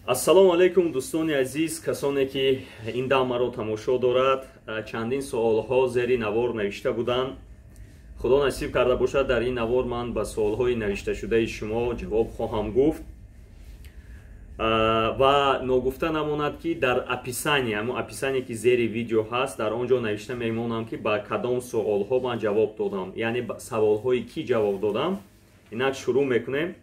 ассалому алайкум дӯстони азиз, касоне ки ин дамаро тамошо дорад. Чандин суолҳо зери навор навишта буданд. худо насиб карда бошад дар ин навор ман ба суолҳои навишташудаи шумо ҷавоб хоҳам гуфт ва ногуфта намонад ки дар описание, ҳамон описание ки зери видео ҳаст, дар он ҷо навишта мемонам ки ба кадом суолҳо ман ҷавоб додам, яъне саволҳои ки ҷавоб додам. инак шурӯъ мекунем.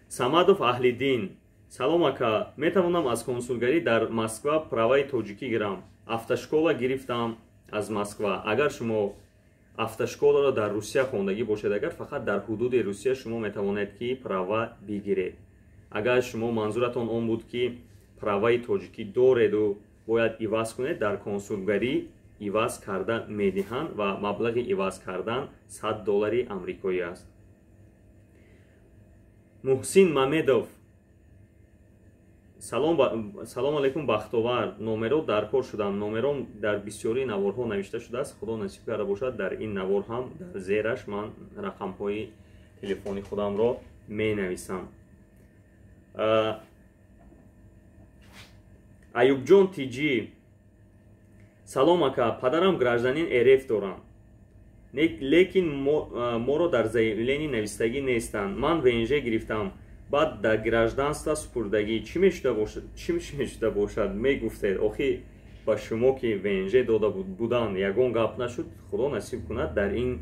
Самадов Аҳлиддин: салом ака, метавонам аз консулгарӣ дар Москва праваи тоҷикӣ гирам. Автошкола гирифтам аз Москва. Агар шумо автошколаро дар Русия хондагӣ бошед, агар фақат дар ҳудуди Русия шумо метавонед ки права бигиред. агар шумо манзуратон он буд ки праваи тоҷикӣ дореду бояд иваз кунед, дар консулгарӣ иваз карда медиҳанд ва маблағи иваз кардан $100 амрикоӣ аст. Муҳсин Мамедов: салом алайкум бахтовар, номеро даркор шудам. Номером дар бисёри наворҳо навишта шудааст. худо насиб карда бошад дар ин навор ҳам дар зераш ман рақамҳои телефони худамро менависам. Аюбҷон Тиҷӣ: салом ака, падарам гражданин РФ дорам, лекин моро дар заявлени навистагӣ нестанд. Ман ВНЖ гирифтам, баъд дар гражданства супурдагӣ чӣ мешуда бошад? Мегуфтед охи ба шумо ки ВНЖ дода буданд ягон гап нашуд. худо насиб кунад дар ин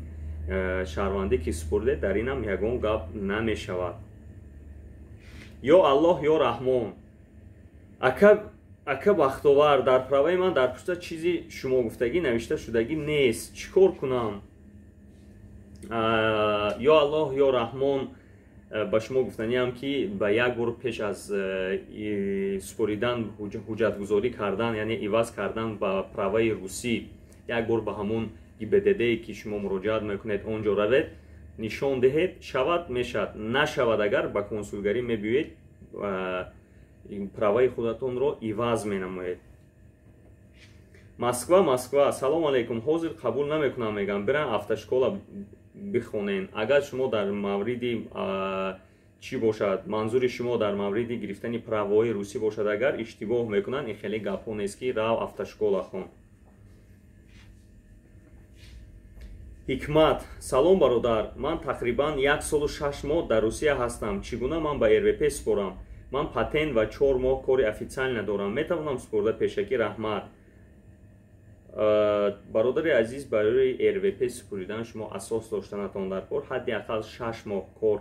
шаҳрвандӣ ки супурдед, дар инам ягон гап намешавад. ё Аллоҳ ё Раҳмон: ака бахтовар, дар праваи ман дар пушта чизи шумо гуфтагӣ навишта шудагӣ нест. чӣ кор кунам? ё Аллоҳ ё Раҳмон, ба шумо гуфтаниам ки ба як бор пеш аз супоридан ҳуҷҷатгузорӣ кардан, яъне иваз кардан ба праваи русӣ, як бор ба ҳамон ГИБДД ки шумо муроҷиат мекунед он ҷо равед, нишон диҳед. шавад мешавад, нашавад агар ба консулгарӣ мебиёед, праваи худатонро иваз менамоед. Москва: салом алайкум, ҳозир қабул намекунам, мегам бирам автошкола бихонен. агар шумо дар мавриди чӣ бошад, манзури шумо дар мавриди гирифтани правои русӣ бошад, агар иштибоҳ мекунанд, ин хеле гапҳо нест ки рав автошкола хон. Ҳикмат: салом бародар, ман тақрибан 1 солу 6 моҳ дар Русия ҳастам. Чӣ гуна ман ба РВП супорам? ман патент ва 4 моҳ кори официал надорам. метавонам супурда? пешакӣ раҳмат. бародари азиз, барои РВП супуридан шумо асос доштанатон дар кор ҳадди ақал 6 моҳ кор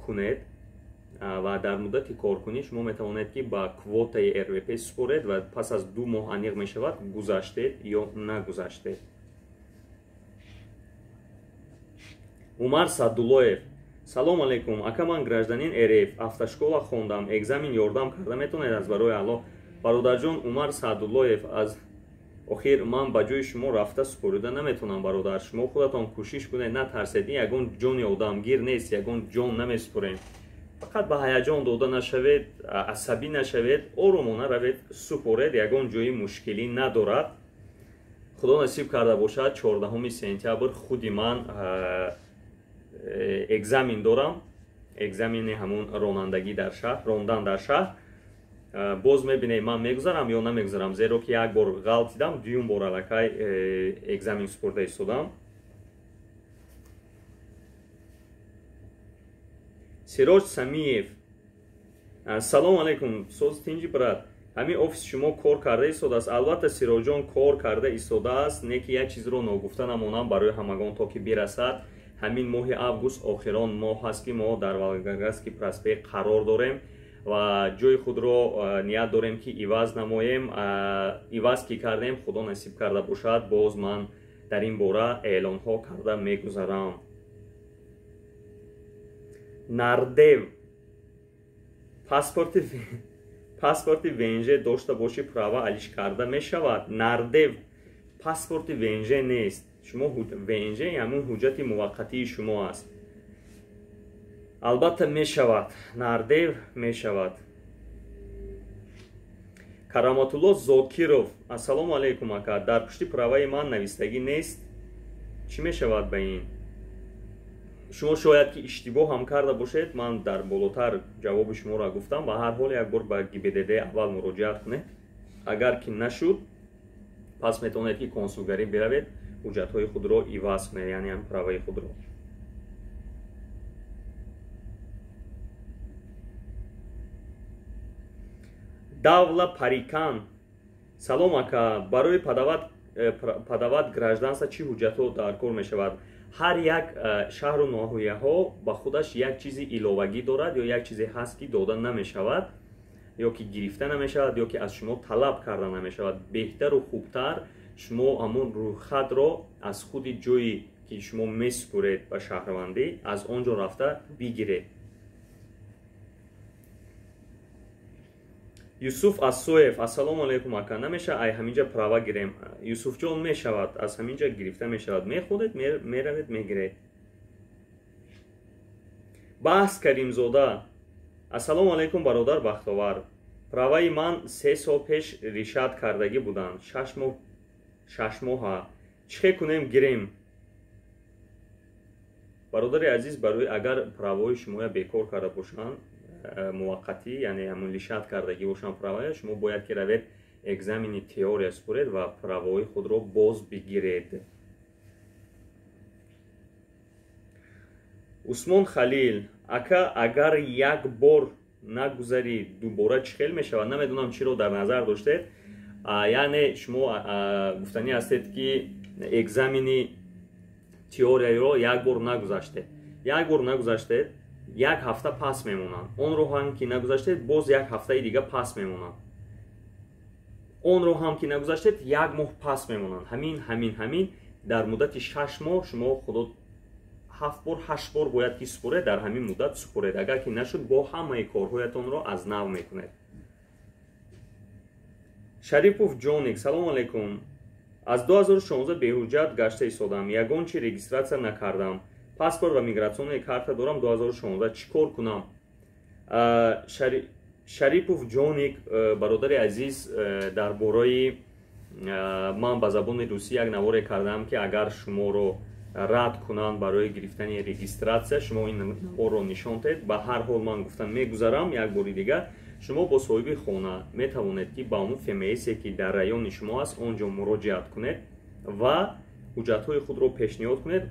кунед ва дар муддати коркунӣ шумо метавонед ки ба квотаи РВП супоред ва пас аз 2 моҳ аниқ мешавад гузаштед ё нагузаштед. Умар Садуллоев: салом алайкум, ака, ман гражданин РФ, автошкола хондам, экзамен ёрдам карда метавонед аз барои Аллоҳ? бародарҷон Умар Садуллоев, аз охир ман ба ҷои шумо рафта супорида наметавонам бародар. шумо худатон кӯшиш кунед, натарсед. ин ягон ҷони одамгир нест, ягон ҷон намесупорем. фақат ба ҳаяҷон дода нашавед, асабӣ нашавед, оромона равед, супоред, ягон ҷои мушкилӣ надорад. худо насиб карда бошад 14 сентябр худи ман экзамен дорам, экзамени ҳамон ронандагӣ дар шаҳр, рондан дар шаҳр. боз мебинед ман мегузарам ё намегузарам, зеро ки як бор ғалт дидам, дуюм бор аллакай экзамен супурда истодам. Сироҷ Самиев: салом алайкум, соз тинҷи брат, ҳамин офиси шумо кор карда истодааст? албатта Сироҷон кор карда истодааст, не ки як чизро ногуфта намонам барои ҳамагон то ки бирасад. ҳамин моҳи август охирон моҳ ҳаст ки мо дар Волгоградский проспект қарор дорем ва ҷои худро ният дорем ки иваз намоем. иваз ки кардем, худо насиб карда бошад, боз ман дар ин бора эълонҳо карда мегузарам. Нардев: паспорти ВНЖ дошта боши права алиш карда мешавад? Нардев: паспорти ВНЖ нест, шумо ВНЖ ҳамун ҳуҷҷати муваққатии шумо аст. албатта мешавад, Нардев, мешавад. Караматулло Зокиров: ассалому алайкум ака, дар пушти праваи ман навистагӣ нест, чӣ мешавад ба ин? шумо шояд ки иштибоҳ ҳам карда бошед. Ман дар болотар ҷавоби шуморо гуфтам. Ба ҳар ҳол як бор ба ГИБДД аввал муроҷиат кунед. Агар ки нашуд, пас метавонед ки консулгарӣ биравед, ҳуҷҷатҳои худро иваз кунед, яъне ҳам праваи худро. Давла Парикан: салом ака, барои падават гражданства чӣ ҳуҷҷатҳо дар кор мешавад? ҳар як шаҳру ноҳияҳо ба худаш як чизи иловагӣ дорад, ё як чизе ҳаст ки дода намешавад, ё ки гирифта намешавад, ё ки аз шумо талаб карда намешавад. беҳтару хубтар шумо ҳамон рӯйхатро аз худи ҷойи ки шумо месупуред ба шаҳрвандӣ, аз он ҷо рафта бигиред. Юсуф Асоев: ассалому алайкум ака, намеша ай ҳаминҷа права гирем? Юсуфҷон, мешавад, аз ҳаминҷа гирифта мешавад, меходед меравед мегиред. Баҳс Каримзода: ассалому алайкум бародар бахтовар, праваи ман 3 сол пеш ришад кардагӣ буданд, 6 моҳа, чихе кунем гирем? бародари азиз, барои агар праваи шумоя бекор карда бошанд, муваққатӣ, яъне ҳамон лишад кардагӣ бошанд правая, шумо бояд ки равед экзамени теория супуред ва праваи худро боз бигиред. Усмон Халил: ака, агар як бор нагузарӣ, дубора чӣ хел мешавад? Намедонам чиро дар назар доштед. Яъне шумо гуфтанӣ ҳастед ки экзамени теорияро як бор нагузаштед. Як бор нагузаштед, як ҳафта пас мемонанд. Онро ҳам ки нагузаштед, боз як ҳафтаи дига пас мемонанд. Онро ҳам ки нагузаштед, як моҳ пас мемонанд. Ҳамин дар муддати 6 моҳ шумо худо 7 бор 8 бор бояд ки супуред, дар ҳамин муддат супуред. агар ки нашуд, бо ҳамаи корҳоятонро аз нав мекунед. Шарипов Ҷоник: салому алайкум, аз 2016 беҳуҷҷат гашта истодам, ягон чи регистратсия накардам. паспорт ва мигратсионная карта дорам 2016, чӣ кор кунам? Шарипов Ҷоник, бародари азиз, дар бораи ман ба забони русӣ як наворе кардам ки агар шуморо рад кунанд барои гирифтани регистратсия, шумо ин наворро нишон диҳед. Ба ҳар ҳол ман гуфтам мегузарам як бори дига. шумо бо соҳиби хона метавонед ки ба он ФМСе ки дар райони шумо аст, он ҷо муроҷиат кунед ва ҳуҷҷатҳои худро пешниҳод кунед.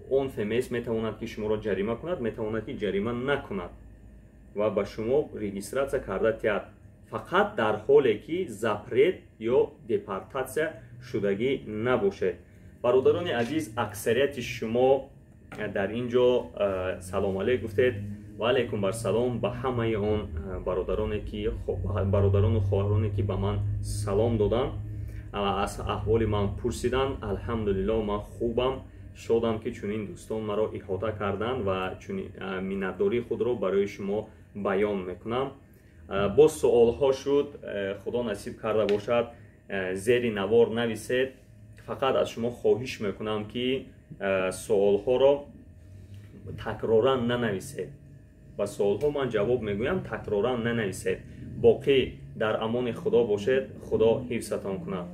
Он ФМС метавонад ки шуморо ҷарима кунад, метавонад ки ҷарима накунад ва ба шумо регистратсия карда тиҳад, фақат дар ҳоле ки запрет ё депортатсия шудагӣ набошед. бародарони азиз, аксарияти шумо дар ин ҷо салом алейк гуфтед. ва алейкум барсалом ба ҳамаи он бародарону хоҳароне ки ба ман салом доданд, аз аҳволи ман пурсиданд. алҳамдулиллоҳ, ман хубам, шодам ки чунин дӯстон маро иҳота карданд ва миннатдории худро барои шумо баён мекунам. боз суолҳо шуд, худо насиб карда бошад зери навор нависед. фақат аз шумо хоҳиш мекунам ки суолҳоро такроран нанависед. ба суолҳо ман ҷавоб мегӯям, такроран нанависед. боқӣ дар амони худо бошед. худо ҳифзатон кунад.